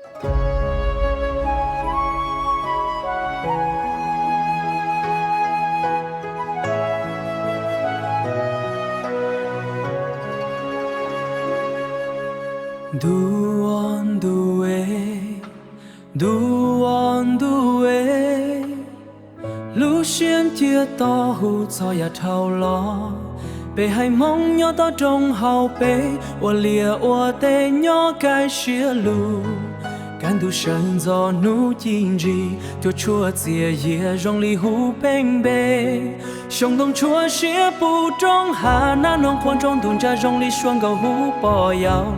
Du on du way, du on du way. Lu xiên tia to hu cho ya thao lo. Bề hay mong nhớ to trong hào bề, ô lìa ô tê nhớ cái xía lu. Can du sân gió nu chín gì, cho chua chia dìa rong li hu bênh bê. Sông đông chua xía bù trong hà na nông quan trong đồn cha rong li xuân gầu hu bò yào.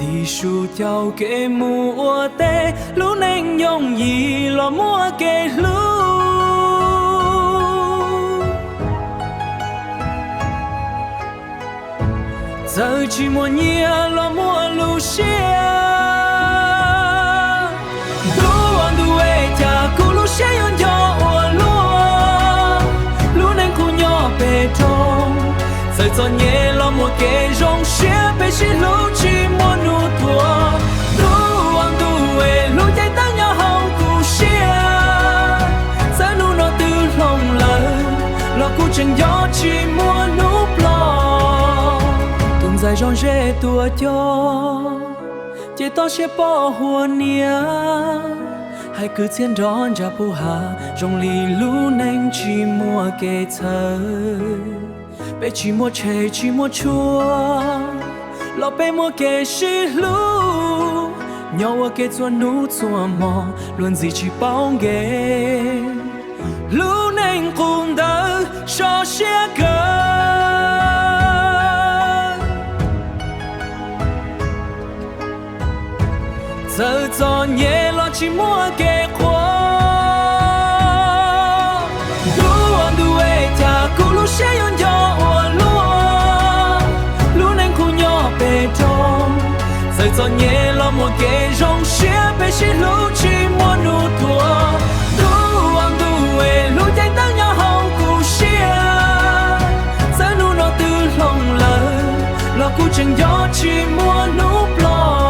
Đi su theo kê mu ô tê, lu nênh nhông gì lo mua kê lu. Giờ chỉ muốn nhia lo mua lu xia. Du on du way cha cu lu xia yon yo ô lua. Lu nênh cu nhỏ bê trong. Giờ cho nhẹ lo mua kê rong xia bê xí lu chỉ muốn nu tua. Du on du way lu chạy tăng nhỏ hậu cu xia. Giờ nu nó từ lòng lời lo cu chân gió chỉ muốn nu lo. Dài rong rê tua cho chỉ to sẽ bỏ hùa nia hai cứ thiên đón ra bù hà rong lì lú nênh chỉ mua kê thơ bé chỉ mua chè chỉ mua chua lo bé mua kê xí lú nhau ở kê chua nú chua mò luôn gì chỉ bao ghê lú nênh cùng đỡ cho sẽ cơ. Giờ cho nhẹ lo chỉ mua kê khoa. Du on du way cha cu lu xia yon yo ô lua. Lu nênh cu nhỏ bê trong. Giờ cho nhẹ lo mua kê rong xia bê xí lu chỉ mua nu tua. Du on du way lu chạy tăng nhỏ hậu cu xia. Giờ nu nó từ lòng lời lo cu chân gió chỉ mua nu lo.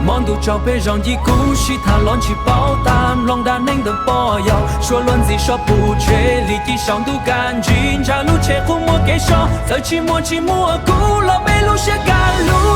Mong du trao bê rong gì cũ xí thà lon chỉ bao tam lòng đàn anh đừng bỏ yào xua luôn gì so bù chế lì kỳ song du can chín cha lu chế khu mua kế so giờ chỉ mua cũ lo bê lu sẽ gan lu.